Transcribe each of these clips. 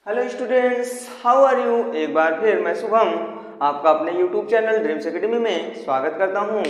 Hello students, how are you. एक बार फिर मैं शुभम आपका अपने यूट्यूब चैनल ड्रीम्स एकेडमी में स्वागत करता हूं।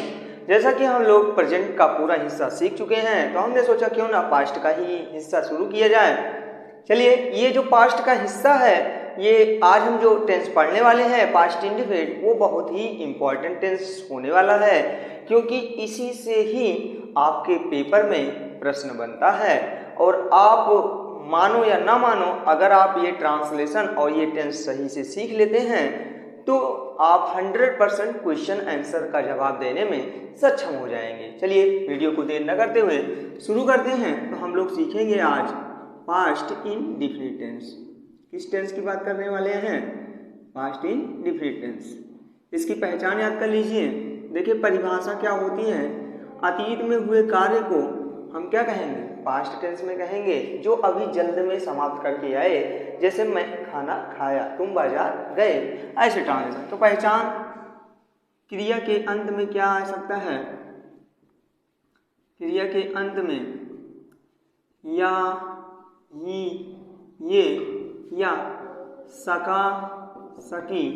जैसा कि हम लोग प्रेजेंट का पूरा हिस्सा सीख चुके हैं तो हमने सोचा क्यों ना पास्ट का ही हिस्सा शुरू किया जाए। चलिए, ये जो पास्ट का हिस्सा है, ये आज हम जो टेंस पढ़ने वाले हैं पास्ट इंडेफिनिट, वो बहुत ही इम्पॉर्टेंट टेंस होने वाला है, क्योंकि इसी से ही आपके पेपर में प्रश्न बनता है। और आप मानो या ना मानो, अगर आप ये ट्रांसलेशन और ये टेंस सही से सीख लेते हैं तो आप 100% क्वेश्चन आंसर का जवाब देने में सक्षम हो जाएंगे। चलिए, वीडियो को देर न करते हुए शुरू करते हैं। तो हम लोग सीखेंगे आज पास्ट इंडेफिनिट टेंस। किस टेंस की बात करने वाले हैं? Past indefinite tense. इसकी पहचान याद कर लीजिए। देखिए, परिभाषा क्या होती है। अतीत में हुए कार्य को हम क्या कहेंगे? पास्ट टेंस में कहेंगे, जो अभी जल्द में समाप्त करके आए। जैसे मैं खाना खाया, तुम बाजार गए, ऐसे ट्रांजेक्शन। तो पहचान, क्रिया के अंत में क्या आ सकता है? क्रिया के अंत में या, ही, ये या सका, सकी,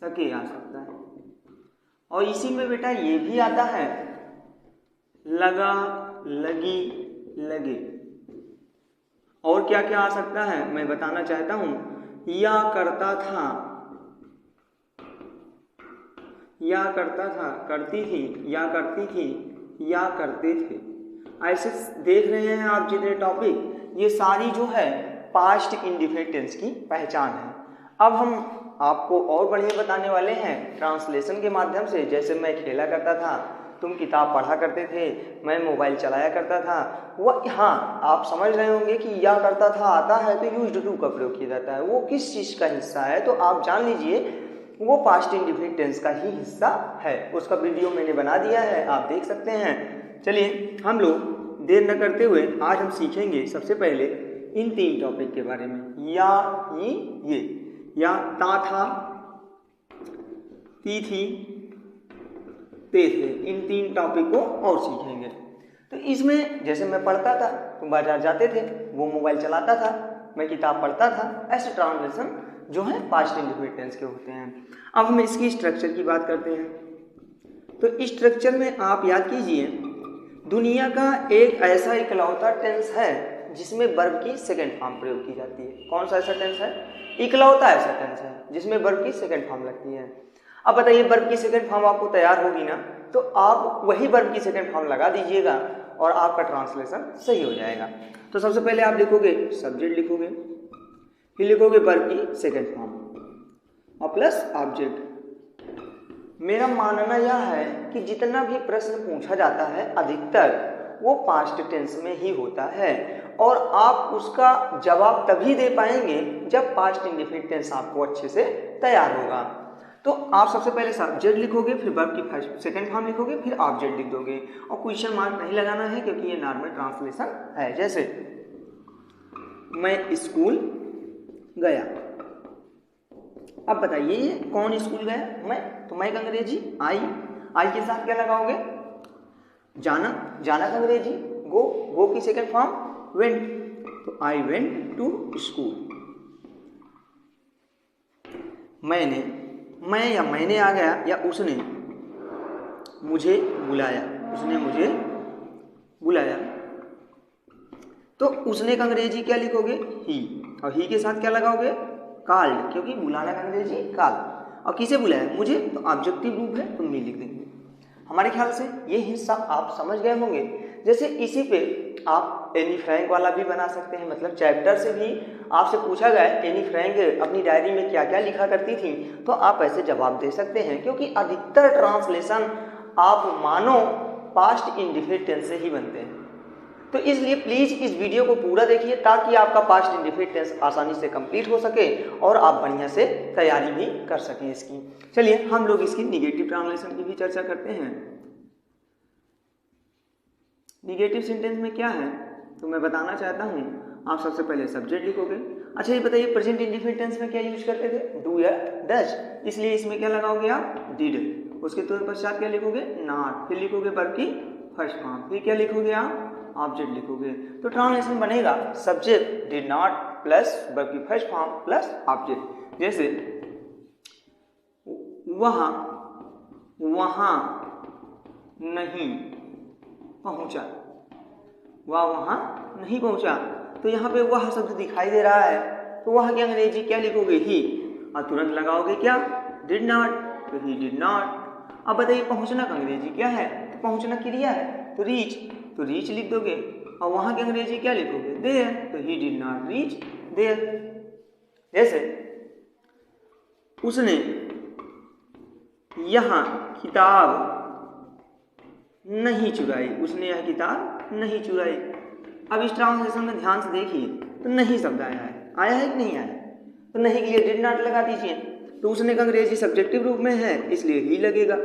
सके आ सकता है। और इसी में बेटा ये भी आता है, लगा, लगी, लगे। और क्या क्या आ सकता है मैं बताना चाहता हूं। या करता था, या करता था, करती थी, या करती थी, या करते थे। ऐसे देख रहे हैं आप जितने टॉपिक, ये सारी जो है पास्ट इंडेफिनिट टेंस की पहचान है। अब हम आपको और बढ़िया बताने वाले हैं ट्रांसलेशन के माध्यम से। जैसे मैं खेला करता था, तुम किताब पढ़ा करते थे, मैं मोबाइल चलाया करता था। वह, हाँ, आप समझ रहे होंगे कि या करता था आता है तो यूज्ड टू का प्रयोग किया जाता है। वो किस चीज़ का हिस्सा है तो आप जान लीजिए, वो पास्ट इंडेफिनिट टेंस का ही हिस्सा है। उसका वीडियो मैंने बना दिया है, आप देख सकते हैं। चलिए, हम लोग देर न करते हुए आज हम सीखेंगे सबसे पहले इन 3 टॉपिक के बारे में। या, ही, ये, या ता था, ती थी, ते थे। इन 3 टॉपिक को और सीखेंगे। तो इसमें जैसे मैं पढ़ता था, तुम बाजार जाते थे, वो मोबाइल चलाता था, मैं किताब पढ़ता था, ऐसे ट्रांसलेशन जो है पास्ट इंडेफिनिट टेंस के होते हैं। अब हम इसकी स्ट्रक्चर की बात करते हैं। तो स्ट्रक्चर में आप याद कीजिए, दुनिया का एक ऐसा इकलौता टेंस है जिसमें वर्ब की सेकंड फॉर्म प्रयोग की जाती है। कौन सा ऐसा टेंस है? इकलौता ऐसा टेंस है जिसमें वर्ब की सेकंड फॉर्म लगती है। अब बताइए, वर्ब की सेकंड फॉर्म आपको तैयार होगी ना, तो आप वही वर्ब की सेकंड फॉर्म लगा दीजिएगा और आपका ट्रांसलेशन सही हो जाएगा। तो सबसे पहले आप लिखोगे सब्जेक्ट, लिखोगे, फिर लिखोगे वर्ब की सेकंड फॉर्म और प्लस ऑब्जेक्ट। मेरा मानना यह है कि जितना भी प्रश्न पूछा जाता है अधिकतर वो पास्ट टेंस में ही होता है, और आप उसका जवाब तभी दे पाएंगे जब पास्ट इंडेफिनिट टेंस आपको अच्छे से तैयार होगा। तो आप सबसे पहले सब्जेक्ट लिखोगे, फिर वर्ब की फर्स्ट सेकंड फॉर्म लिखोगे, फिर ऑब्जेक्ट लिख दोगे। और क्वेश्चन मार्क नहीं लगाना है क्योंकि ये नॉर्मल ट्रांसलेशन है। जैसे मैं स्कूल गया। अब बताइए, ये कौन स्कूल गया? मैं। तो मैं का अंग्रेजी आई, आई के साथ क्या लगाओगे? जाना, जाना का अंग्रेजी गो, गो की सेकंड फॉर्म वेंट। तो आई वेंट टू स्कूल। मैंने, मैं या मैंने आ गया, या उसने मुझे बुलाया, उसने मुझे बुलाया। तो उसने का अंग्रेजी क्या लिखोगे? ही, और ही के साथ क्या लगाओगे? कॉल्ड, क्योंकि बुलाना का अंग्रेजी कॉल। और किसे बुलाया? मुझे। तो ऑब्जेक्टिव रूप है तो मी लिख देंगे। हमारे ख्याल से ये हिस्सा आप समझ गए होंगे। जैसे इसी पे आप एनी फ्रैंक वाला भी बना सकते हैं, मतलब चैप्टर से भी आपसे पूछा गया एनी फ्रैंक अपनी डायरी में क्या क्या लिखा करती थी, तो आप ऐसे जवाब दे सकते हैं। क्योंकि अधिकतर ट्रांसलेशन आप मानो पास्ट इंडेफिनिट टेंस से ही बनते हैं। तो इसलिए प्लीज इस वीडियो को पूरा देखिए ताकि आपका पास्ट इंडेफिनिट टेंस आसानी से कंप्लीट हो सके और आप बढ़िया से तैयारी भी कर सकें इसकी। चलिए, हम लोग इसकी निगेटिव ट्रांसलेशन की भी चर्चा करते हैं। निगेटिव सेंटेंस में क्या है तो मैं बताना चाहता हूं। आप सबसे पहले सब्जेक्ट लिखोगे। अच्छा, ये बताइए प्रेजेंट इंडेफिनिट टेंस में क्या यूज करते थे? डू या डज, इसलिए इसमें क्या लगाओगे आप? डिड। उसके तुरंत पश्चात क्या लिखोगे? नॉट। फिर लिखोगे वर्ब की फर्स्ट फॉर्म, फिर क्या लिखोगे आप? ऑब्जेक्ट लिखोगे। तो ट्रांसलेशन बनेगा subject did not plus verb की फर्स्ट फॉर्म प्लस ऑब्जेक्ट। जैसे वहाँ नहीं पहुंचा, वह वहां नहीं पहुंचा। तो यहाँ पे वह शब्द दिखाई दे रहा है, तो वह की अंग्रेजी क्या लिखोगे? ही, और तुरंत लगाओगे क्या? डिड नॉट, तो ही डिड नॉट। अब बताइए पहुंचना का अंग्रेजी क्या है? तो पहुंचना क्रिया है, तो रीच, तो रीच लिख दोगे। और वहां की अंग्रेजी क्या लिखोगे? देयर, तो ही डिड नॉट रीच देयर। जैसे उसने यहाँ किताब नहीं चुराई, उसने यह किताब नहीं चुराई। अब इस ट्रांसलेशन में ध्यान से देखिए, तो नहीं शब्द आया है कि नहीं आया? तो नहीं के लिए डिड नॉट लगा दीजिए। तो उसने का अंग्रेजी सब्जेक्टिव रूप में है, इसलिए ही लगेगा,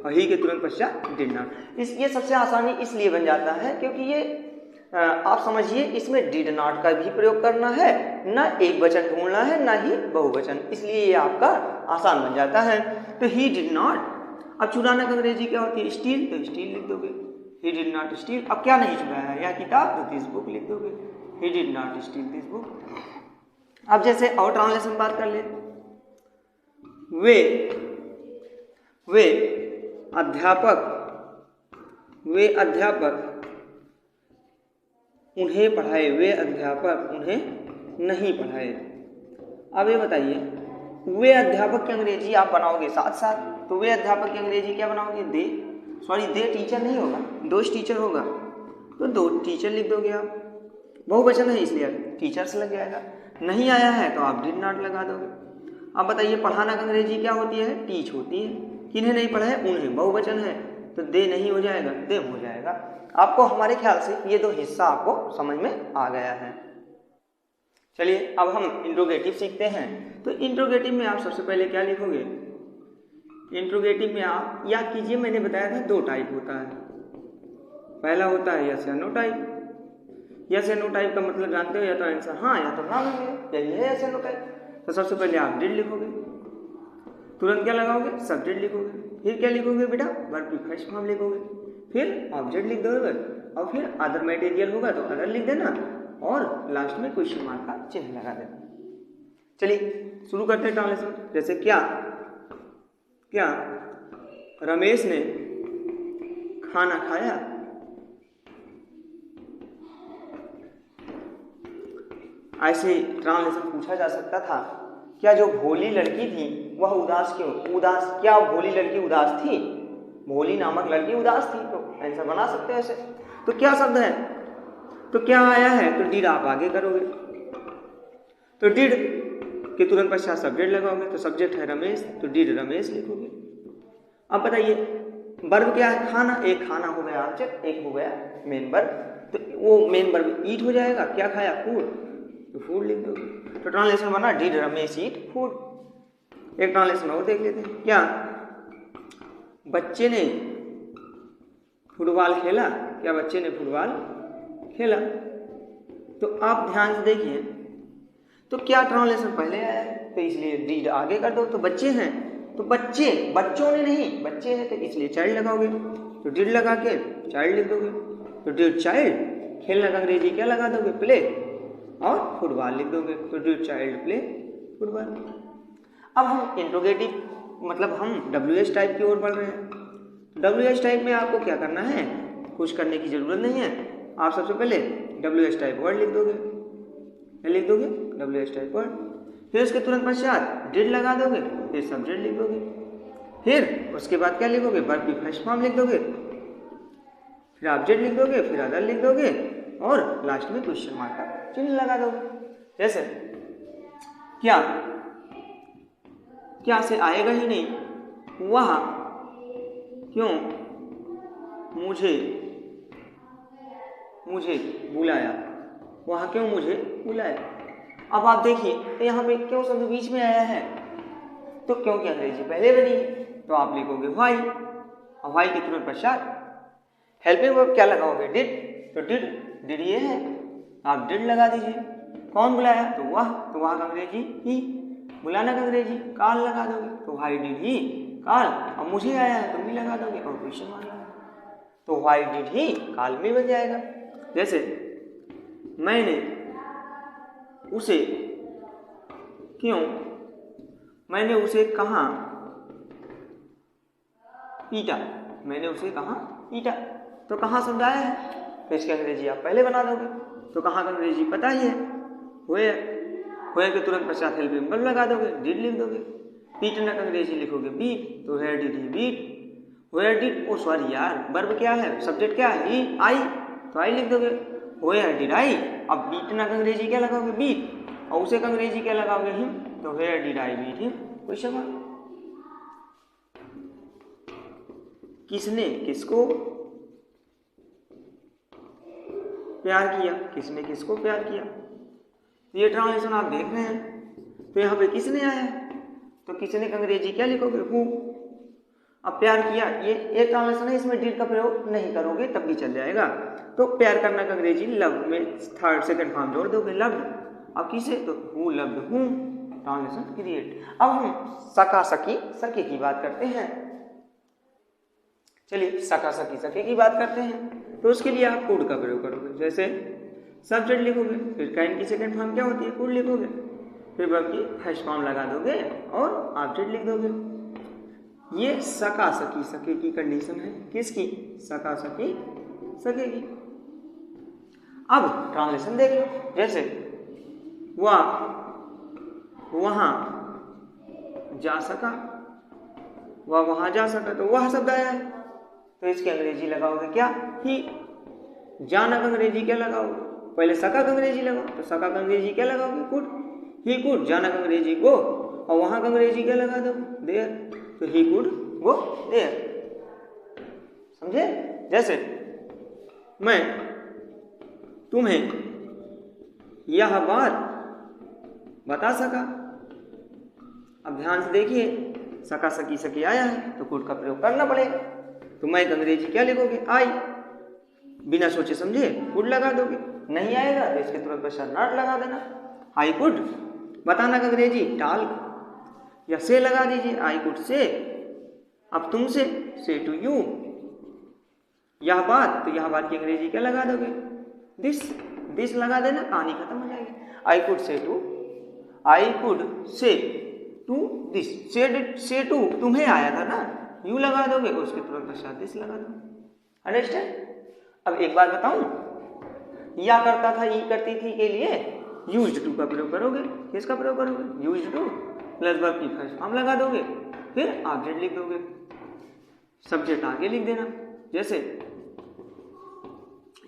और ही के तुरंत पश्चात डिड नॉट। ये सबसे आसानी इसलिए बन जाता है क्योंकि ये आप समझिए इसमें डिड नॉट का भी प्रयोग करना है, ना एक वचन ढूंढना है, ना ही बहुवचन, इसलिए ये आपका आसान बन जाता है। तो ही डिड नॉट। अब चुराने का अंग्रेजी क्या होती है? स्टील, तो स्टील लिख दोगे। ही डिड नॉट स्टील। अब क्या नहीं चुराया है? यह किताब, तो दिस बुक लिख दोगे। ही did not steel this book. अब जैसे और ट्रांसलेशन बात कर ले, वे अध्यापक उन्हें पढ़ाए, वे अध्यापक उन्हें नहीं पढ़ाए। अब ये बताइए, वे अध्यापक की अंग्रेजी आप बनाओगे साथ साथ, तो वे अध्यापक की अंग्रेजी क्या बनाओगे? दे टीचर नहीं होगा, दोस्त टीचर होगा, तो दो टीचर लिख दोगे आप। बहुवचन है इसलिए टीचर्स लग जाएगा। नहीं आया है तो आप डिड नॉट लगा दोगे। अब बताइए पढ़ाना का अंग्रेजी क्या होती है? टीच होती है। किन्हें नहीं पढ़ा है? उन्हें, बहुवचन है, तो दे नहीं हो जाएगा, दे हो जाएगा। आपको हमारे ख्याल से ये दो हिस्सा आपको समझ में आ गया है। चलिए अब हम इंट्रोगेटिव सीखते हैं। तो इंट्रोगेटिव में आप सबसे पहले क्या लिखोगे? इंट्रोगेटिव में आप याद कीजिए, मैंने बताया था दो टाइप होता है। पहला होता है यस या नो टाइप। यस या नो टाइप का मतलब जानते हो, या तो आंसर हाँ या तो ना होंगे, यही है यस या नो टाइप। तो सबसे पहले आप डिड लिखोगे, तुरंत क्या लगाओगे? सब्जेक्ट लिखोगे। फिर क्या लिखोगे बेटा? वर्ब की फर्स्ट फॉर्म लिखोगे, फिर ऑब्जेक्ट लिख दोगे, और फिर अदर मटेरियल होगा तो अदर लिख देना, और लास्ट में क्वेश्चन मार्क का चिन्ह लगा देना। चलिए शुरू करते हैं ट्रांसलेशन। जैसे क्या रमेश ने खाना खाया? ऐसे ट्रांसलेशन पूछा जा सकता था, क्या जो भोली लड़की थी वह उदास क्यों? क्या भोली लड़की उदास थी? भोली नामक लड़की उदास थी, तो आंसर बना सकते हैं ऐसे। तो क्या शब्द है? तो क्या आया है? तो डिड आप आगे करोगे, तो डिड के तुरंत पश्चात सब्जेक्ट लगाओगे, तो सब्जेक्ट है रमेश, तो डिड रमेश लिखोगे। अब बताइए वर्ब क्या है? खाना। एक खाना हो गया ऑब्जेक्ट, एक हो गया मेन वर्ब, तो वो मेन वर्ब ईट हो जाएगा। क्या खाया? फूड, तो फूड लिख दोगे। तो ट्रांसलेशन बना डिड रमेश ईट फूड। एक ट्रांसलेशन और देख लेते हैं। क्या बच्चे ने फुटबॉल खेला? क्या बच्चे ने फुटबॉल खेला? तो आप ध्यान से देखिए, तो क्या ट्रांसलेशन पहले आया है, तो इसलिए डिड आगे कर दो। तो बच्चे हैं, तो बच्चे, बच्चों ने नहीं, बच्चे हैं, तो इसलिए चाइल्ड लगाओगे, तो डिड लगा के चाइल्ड लिख दोगे। तो डिड चाइल्ड। खेलने का अंग्रेजी क्या लगा दोगे? प्ले, और फुटबॉल लिख दोगे, तो डिड चाइल्ड प्ले फुटबॉल। अब हम इंट्रोगेटिव मतलब हम WH टाइप की ओर बढ़ रहे हैं। WH टाइप में आपको क्या करना है? कुछ करने की जरूरत नहीं है। आप सबसे पहले WH टाइप वर्ड लिख दोगे। क्या लिख दोगे? WH type word. फिर उसके तुरंत पश्चात डिड लगा दोगे, फिर सब्जेक्ट लिख दोगे, फिर उसके बाद क्या लिखोगे? वर्ब की फर्स्ट फॉर्म लिख दोगे, फिर ऑब्जेक्ट लिख दोगे, फिर अदर लिख दोगे, और लास्ट में क्वेश्चन मार्क का चिन्ह लगा दोगे। जैसे क्या से आएगा ही नहीं, वह क्यों मुझे बुलाया? वह क्यों मुझे बुलाया? अब आप देखिए, तो यहाँ पे क्यों शब्द बीच में आया है, तो क्योंकि अंग्रेजी पहले बनी है, तो आप लिखोगे व्हाई, और व्हाई के तुरंत पश्चात हेल्पिंग वर्ब क्या लगाओगे? डिड। तो डिड ये है, आप डिड लगा दीजिए। कौन बुलाया? तो वह का अंग्रेजी ही। बुलाना का अंग्रेजी कॉल लगा दोगे, तो व्हाई डिड ही कॉल। अब मुझे आया है तो मी लगा दोगे, और क्वेश्चन मार्क लगा, तो व्हाई डिड ही कॉल मी बन जाएगा। जैसे मैंने उसे क्यों मैंने उसे कहाँ पीटा, मैंने उसे कहाँ पीटा। तो कहाँ शब्द आया है तो इसकी अंग्रेजी आप पहले बना दोगे। तो कहाँ का अंग्रेजी पता ही है, वेयर के तुरंत पश्चात हेल्पिंग वर्ब लगा दोगे, डिड लिख दोगे। पीटना का अंग्रेजी लिखोगे बीट, तो where did he beat, where did, oh sorry यार वर्ब क्या है, सब्जेक्ट क्या है, ही आई, तो आई लिख दोगे। वेयर डिड आई, अब बीटना का अंग्रेजी क्या लगाओगे बीट, और उसे का अंग्रेजी क्या लगाओगे हिम, तो where did I beat him. Question mark. किसने किसको प्यार किया, किसने किसको प्यार किया। तो ये ट्रांसलेशन आप देख रहे हैं। तो यहाँ पे किसने आया है तो किसने का अंग्रेजी क्या लिखोगे हु। अब प्यार किया ये ट्रांसलेशन है, इसमें डिड का प्रयोग नहीं करोगे तब भी चल जाएगा। तो प्यार करना का अंग्रेजी लव में थर्ड सेकंड फॉर्म जोड़ दोगे लव्ड। अब किसे तो हु लव्ड हूँ, ट्रांसलेशन क्रिएट। अब हम सका सकी सके की बात करते हैं। चलिए सका सकी सके की बात करते हैं। तो उसके लिए आप कुड का प्रयोग करोगे, जैसे सब्जेक्ट लिखोगे, फिर कैन की सेकंड फॉर्म क्या होती है कुड लिखोगे, फिर वर्ब की फर्स्ट फॉर्म लगा दोगे और ऑब्जेक्ट लिख दोगे। ये सका सकी सके की कंडीशन है, किसकी, सका सकी सके की। अब ट्रांसलेशन देख लो, जैसे वह वहां जा सका, वह वहां जा सका, तो वह शब्द आया है तो इसकी अंग्रेजी लगाओगे क्या ही। जाना का अंग्रेजी क्या लगाओगे, पहले सका का अंग्रेजी लगाओ, तो सका का अंग्रेजी क्या लगाओगे कुड, ही कुड। जाना का अंग्रेजी गो, और वहां का अंग्रेजी क्या लगा दो देयर, तो ही कुड गो देयर। समझे। जैसे मैं तुम्हें यह बात बता सका। अब ध्यान से देखिए, सका सकी सकी आया है तो कुड का प्रयोग करना पड़ेगा। तो मैं अंग्रेजी क्या लिखोगे आई, बिना सोचे समझे कुड लगा दोगे। नहीं आएगा तो इसके तुरंत पश्चात नॉट लगा देना, आई कुड। बताना का अंग्रेजी टाल या से लगा दीजिए, आई कुड से। अब तुमसे से टू यू, यह बात, तो यह बात की अंग्रेजी क्या लगा दोगे दिस, दिस लगा देना, कहानी खत्म हो जाएगी। I could say to, I could say to this, say to तुम्हें आया था ना, यू लगा दोगे, उसके तुरंत पश्चात दिस लगा दो। अंडरस्टैंड। अब एक बात बताऊं, या करता था ई करती थी के लिए यूज्ड टू का प्रयोग करोगे। किसका प्रयोग करोगे, यूज्ड टू प्लस वर्ब की फर्स्ट फॉर्म लगा दोगे, फिर ऑब्जेक्ट लिख दोगे, सब्जेक्ट आगे लिख देना। जैसे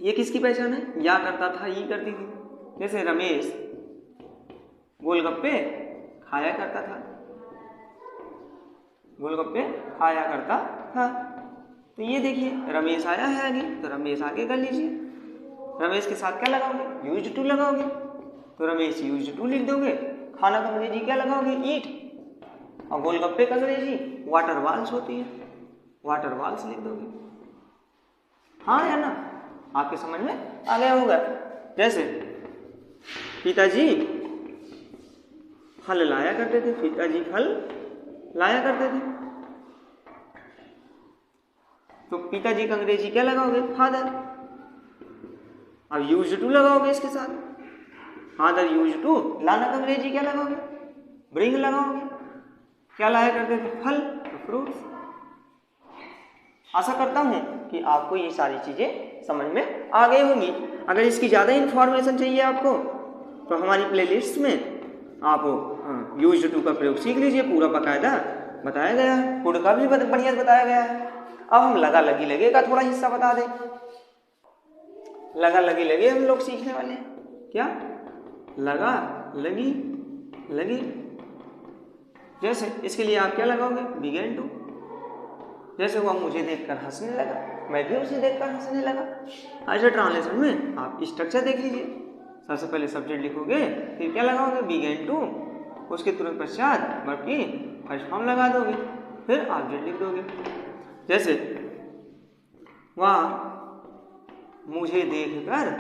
ये किसकी पहचान है, या करता था ई करती थी। जैसे रमेश गोलगप्पे खाया करता था, गोलगप्पे खाया करता था। तो ये देखिए रमेश आया है आगे, तो रमेश आगे कर लीजिए। रमेश के साथ क्या लगाओगे, यूज्ड टू लगाओगे, तो रमेश यूज्ड टू लिख दोगे। खाना का अंग्रेजी क्या लगाओगे, ईट, और गोलगप्पे का अंग्रेजी वाटर बॉल्स होती है, वाटर बॉल्स लिख दोगे। हाँ या ना, आपके समझ में आ गया होगा। जैसे पिताजी फल लाया करते थे, पिताजी फल लाया करते थे, तो पिताजी का अंग्रेजी क्या लगाओगे, फादर। अब यूज्ड टू लगाओगे इसके साथ, फादर यूज्ड टू। लाना का अंग्रेजी क्या लगाओगे, ब्रिंग लगाओगे। क्या लाया करते थे, फल, तो फ्रूट्स। आशा करता हूं कि आपको ये सारी चीजें समझ में आ गई होंगी। अगर इसकी ज्यादा इंफॉर्मेशन चाहिए आपको तो हमारी प्लेलिस्ट में आप यूज्ड टू का प्रयोग सीख लीजिए, पूरा बकायदा बताया गया है। कुड का भी बढ़िया बताया गया है। अब हम लगा लगी लगे का थोड़ा हिस्सा बता दें। लगा लगी लगे हम लोग सीखने वाले हैं। क्या, लगा लगी लगी। जैसे इसके लिए आप क्या लगाओगे, बिगेन टू। जैसे वो मुझे देखकर हंसने लगा, मैं भी उसे देखकर हंसने लगा। ऐसे ट्रांसलेशन में आप स्ट्रक्चर देख लीजिए। सबसे पहले सब्जेक्ट लिखोगे, फिर क्या लगाओगे, बिगेन टू, उसके तुरंत पश्चात वर्ब की फर्स्ट फॉर्म लगा दोगे, फिर ऑब्जेक्ट लिख दोगे। जैसे वह मुझे देखकर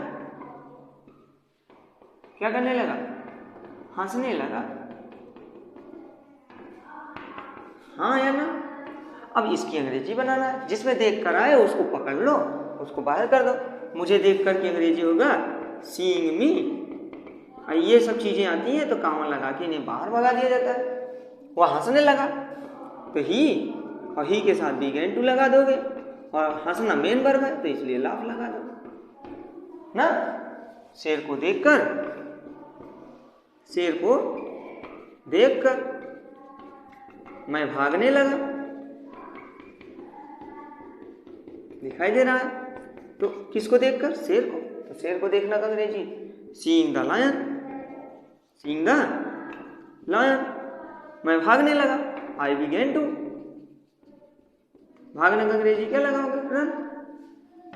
क्या करने लगा, हंसने लगा। हाँ या ना। अब इसकी अंग्रेजी बनाना है, जिसमें देख कर आए उसको पकड़ लो, उसको बाहर कर दो। मुझे देख कर की अंग्रेजी होगा सीइंग मी ये सब चीजें आती हैं तो कामा लगा के इन्हें बाहर भगा दिया जाता है। वह हंसने लगा तो ही, और ही के साथ बिगेन टू लगा दोगे, और हंसना मेन वर्ब है तो इसलिए लाफ लगा दोगे ना। शेर को देखकर मैं भागने लगा, दिखाई दे रहा है तो किसको देखकर? शेर को। तो शेर को देखना का अंग्रेजी सीइंग द लायन। मैं भागने लगा, आई बिगेन टू। भागने का अंग्रेजी क्या लगाओगे? रन।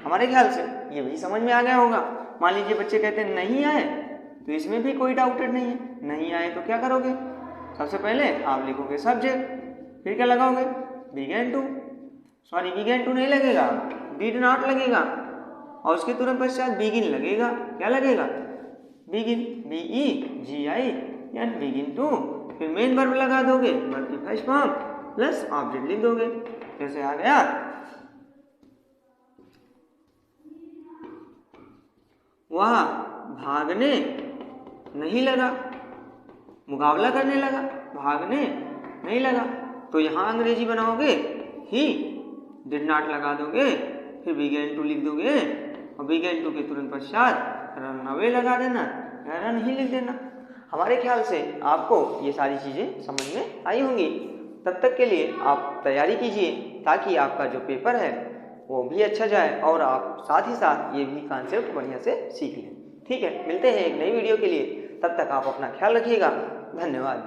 हमारे ख्याल से ये भी समझ में आ गया होगा। मान लीजिए बच्चे कहते हैं नहीं आए, तो इसमें भी कोई डाउटेड नहीं है। नहीं आए तो क्या करोगे? सबसे पहले आप लिखोगे सब्जेक्ट, फिर क्या लगाओगे? Begin to. Sorry, begin to नहीं लगेगा, डिड नॉट लगेगा, और उसके तुरंत पश्चात बिगिन लगेगा। क्या लगेगा? Begin, BEGIN, begin to. फिर मेन वर्ब लगा दोगे, वर्ब की फर्स्ट फॉर्म प्लस ऑब्जेक्ट लिख दोगे। कैसे आ गया? वह भागने नहीं लगा, मुकाबला करने लगा, भागने नहीं लगा। तो यहां अंग्रेजी बनाओगे ही, डिड नॉट लगा दोगे, फिर बिगेन टू लिख दोगे, और बिगेन टू के तुरंत पश्चात रन अवे लगा देना, रन ही लिख देना। हमारे ख्याल से आपको ये सारी चीजें समझ में आई होंगी। तब तक के लिए आप तैयारी कीजिए ताकि आपका जो पेपर है वो भी अच्छा जाए और आप साथ ही साथ ये भी कॉन्सेप्ट बढ़िया से सीख लें। ठीक है, मिलते हैं एक नई वीडियो के लिए। तब तक आप अपना ख्याल रखिएगा। धन्यवाद।